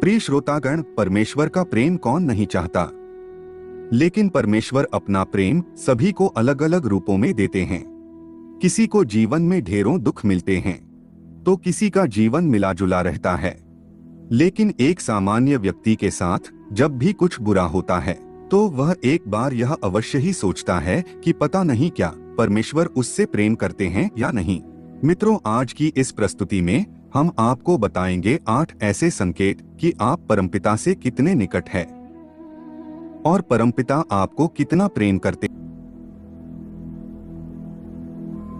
प्रिय श्रोतागण, परमेश्वर का प्रेम कौन नहीं चाहता, लेकिन परमेश्वर अपना प्रेम सभी को अलग अलग रूपों में देते हैं। किसी को जीवन में ढेरों दुख मिलते हैं तो किसी का जीवन मिला जुला रहता है। लेकिन एक सामान्य व्यक्ति के साथ जब भी कुछ बुरा होता है तो वह एक बार यह अवश्य ही सोचता है कि पता नहीं क्या परमेश्वर उससे प्रेम करते हैं या नहीं। मित्रों, आज की इस प्रस्तुति में हम आपको बताएंगे 8 ऐसे संकेत कि आप परमपिता से कितने निकट हैं और परमपिता आपको कितना प्रेम करते।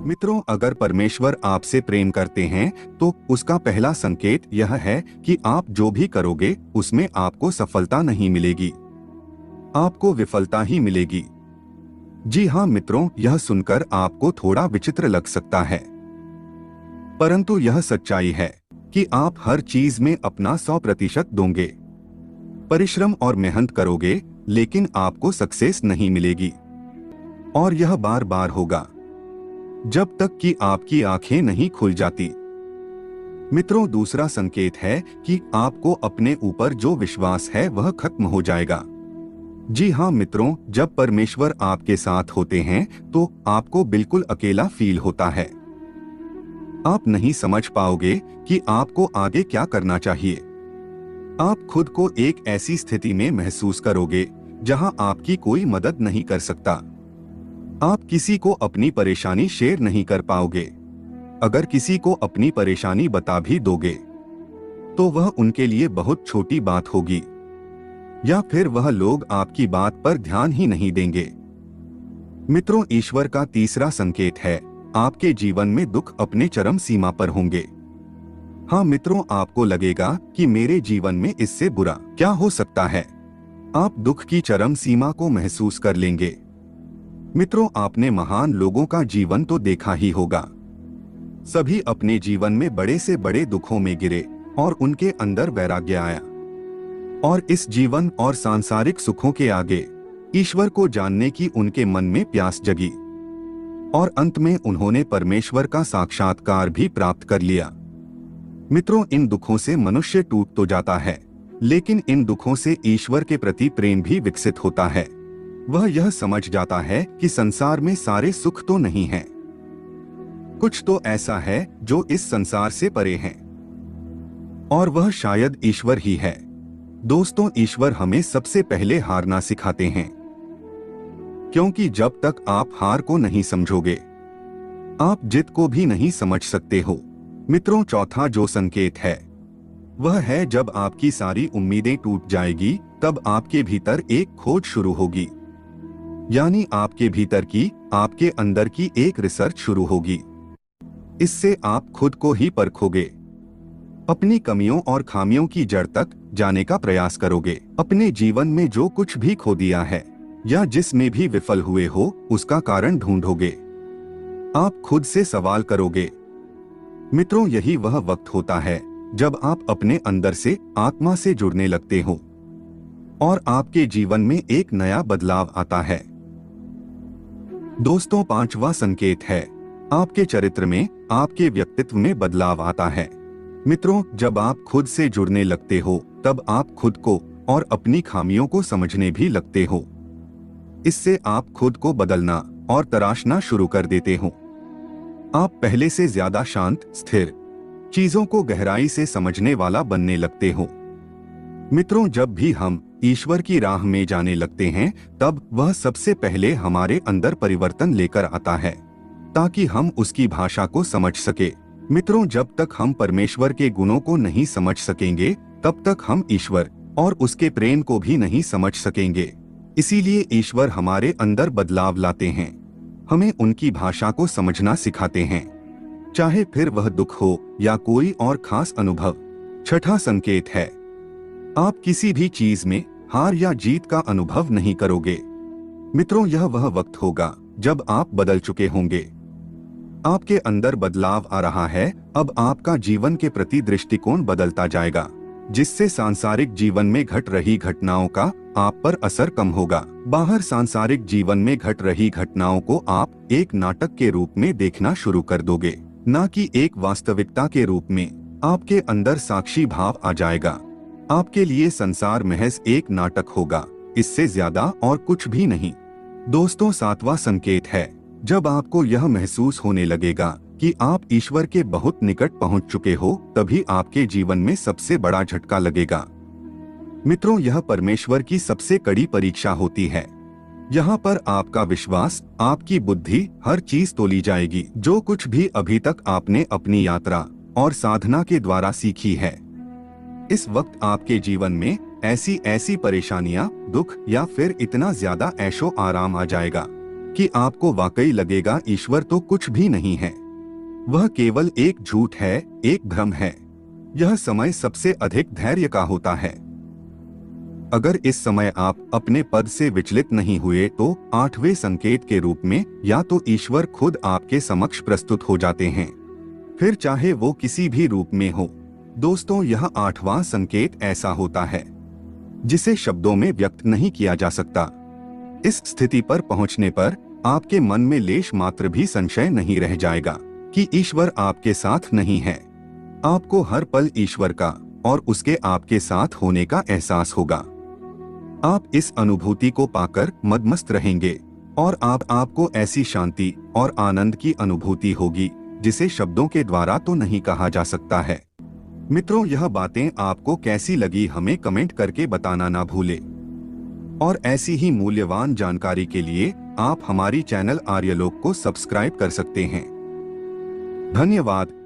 मित्रों, अगर परमेश्वर आपसे प्रेम करते हैं तो उसका पहला संकेत यह है कि आप जो भी करोगे उसमें आपको सफलता नहीं मिलेगी, आपको विफलता ही मिलेगी। जी हाँ मित्रों, यह सुनकर आपको थोड़ा विचित्र लग सकता है, परंतु यह सच्चाई है कि आप हर चीज में अपना 100% दोगे, परिश्रम और मेहनत करोगे, लेकिन आपको सक्सेस नहीं मिलेगी। और यह बार बार होगा जब तक कि आपकी आंखें नहीं खुल जाती। मित्रों, दूसरा संकेत है कि आपको अपने ऊपर जो विश्वास है वह खत्म हो जाएगा। जी हाँ मित्रों, जब परमेश्वर आपके साथ होते हैं तो आपको बिल्कुल अकेला फील होता है। आप नहीं समझ पाओगे कि आपको आगे क्या करना चाहिए। आप खुद को एक ऐसी स्थिति में महसूस करोगे जहां आपकी कोई मदद नहीं कर सकता। आप किसी को अपनी परेशानी शेयर नहीं कर पाओगे। अगर किसी को अपनी परेशानी बता भी दोगे तो वह उनके लिए बहुत छोटी बात होगी, या फिर वह लोग आपकी बात पर ध्यान ही नहीं देंगे। मित्रों, ईश्वर का तीसरा संकेत है आपके जीवन में दुख अपने चरम सीमा पर होंगे। हाँ मित्रों, आपको लगेगा कि मेरे जीवन में इससे बुरा क्या हो सकता है। आप दुख की चरम सीमा को महसूस कर लेंगे। मित्रों, आपने महान लोगों का जीवन तो देखा ही होगा। सभी अपने जीवन में बड़े से बड़े दुखों में गिरे और उनके अंदर वैराग्य आया और इस जीवन और सांसारिक सुखों के आगे ईश्वर को जानने की उनके मन में प्यास जगी और अंत में उन्होंने परमेश्वर का साक्षात्कार भी प्राप्त कर लिया। मित्रों, इन दुखों से मनुष्य टूट तो जाता है, लेकिन इन दुखों से ईश्वर के प्रति प्रेम भी विकसित होता है। वह यह समझ जाता है कि संसार में सारे सुख तो नहीं हैं, कुछ तो ऐसा है जो इस संसार से परे है, और वह शायद ईश्वर ही है। दोस्तों, ईश्वर हमें सबसे पहले हारना सिखाते हैं, क्योंकि जब तक आप हार को नहीं समझोगे आप जीत को भी नहीं समझ सकते हो। मित्रों, चौथा जो संकेत है वह है जब आपकी सारी उम्मीदें टूट जाएगी तब आपके भीतर एक खोज शुरू होगी, यानी आपके भीतर की, आपके अंदर की एक रिसर्च शुरू होगी। इससे आप खुद को ही परखोगे, अपनी कमियों और खामियों की जड़ तक जाने का प्रयास करोगे। अपने जीवन में जो कुछ भी खो दिया है या जिसमें भी विफल हुए हो उसका कारण ढूंढोगे। आप खुद से सवाल करोगे। मित्रों, यही वह वक्त होता है जब आप अपने अंदर से, आत्मा से जुड़ने लगते हो और आपके जीवन में एक नया बदलाव आता है। दोस्तों, पांचवा संकेत है आपके चरित्र में, आपके व्यक्तित्व में बदलाव आता है। मित्रों, जब आप खुद से जुड़ने लगते हो तब आप खुद को और अपनी खामियों को समझने भी लगते हो। इससे आप खुद को बदलना और तराशना शुरू कर देते हो। आप पहले से ज्यादा शांत, स्थिर, चीजों को गहराई से समझने वाला बनने लगते हो। मित्रों, जब भी हम ईश्वर की राह में जाने लगते हैं तब वह सबसे पहले हमारे अंदर परिवर्तन लेकर आता है ताकि हम उसकी भाषा को समझ सके। मित्रों, जब तक हम परमेश्वर के गुणों को नहीं समझ सकेंगे तब तक हम ईश्वर और उसके प्रेम को भी नहीं समझ सकेंगे। इसीलिए ईश्वर हमारे अंदर बदलाव लाते हैं, हमें उनकी भाषा को समझना सिखाते हैं, चाहे फिर वह दुख हो या कोई और खास अनुभव। छठा संकेत है आप किसी भी चीज में हार या जीत का अनुभव नहीं करोगे। मित्रों, यह वह वक्त होगा जब आप बदल चुके होंगे, आपके अंदर बदलाव आ रहा है। अब आपका जीवन के प्रति दृष्टिकोण बदलता जाएगा, जिससे सांसारिक जीवन में घट रही घटनाओं का आप पर असर कम होगा। बाहर सांसारिक जीवन में घट रही घटनाओं को आप एक नाटक के रूप में देखना शुरू कर दोगे, न कि एक वास्तविकता के रूप में। आपके अंदर साक्षी भाव आ जाएगा आपके लिए संसार महज एक नाटक होगा, इससे ज्यादा और कुछ भी नहीं। दोस्तों, 7वां संकेत है, जब आपको यह महसूस होने लगेगा कि आप ईश्वर के बहुत निकट पहुंच चुके हो, तभी आपके जीवन में सबसे बड़ा झटका लगेगा। मित्रों, यह परमेश्वर की सबसे कड़ी परीक्षा होती है। यहाँ पर आपका विश्वास, आपकी बुद्धि, हर चीज तोली जाएगी जो कुछ भी अभी तक आपने अपनी यात्रा और साधना के द्वारा सीखी है। इस वक्त आपके जीवन में ऐसी परेशानियां, दुख या फिर इतना ज्यादा ऐशो आराम आ जाएगा कि आपको वाकई लगेगा ईश्वर तो कुछ भी नहीं है। वह केवल एक झूठ है, एक भ्रम है। यह समय सबसे अधिक धैर्य का होता है। अगर इस समय आप अपने पद से विचलित नहीं हुए तो 8वें संकेत के रूप में या तो ईश्वर खुद आपके समक्ष प्रस्तुत हो जाते हैं, फिर चाहे वो किसी भी रूप में हो। दोस्तों, यह 8वां संकेत ऐसा होता है जिसे शब्दों में व्यक्त नहीं किया जा सकता। इस स्थिति पर पहुंचने पर आपके मन में लेश मात्र भी संशय नहीं रह जाएगा कि ईश्वर आपके साथ नहीं है। आपको हर पल ईश्वर का और उसके आपके साथ होने का एहसास होगा। आप इस अनुभूति को पाकर मदमस्त रहेंगे और आपको ऐसी शांति और आनंद की अनुभूति होगी जिसे शब्दों के द्वारा तो नहीं कहा जा सकता है। मित्रों, यह बातें आपको कैसी लगी हमें कमेंट करके बताना ना भूलें। और ऐसी ही मूल्यवान जानकारी के लिए आप हमारी चैनल आर्यलोक को सब्सक्राइब कर सकते हैं। धन्यवाद।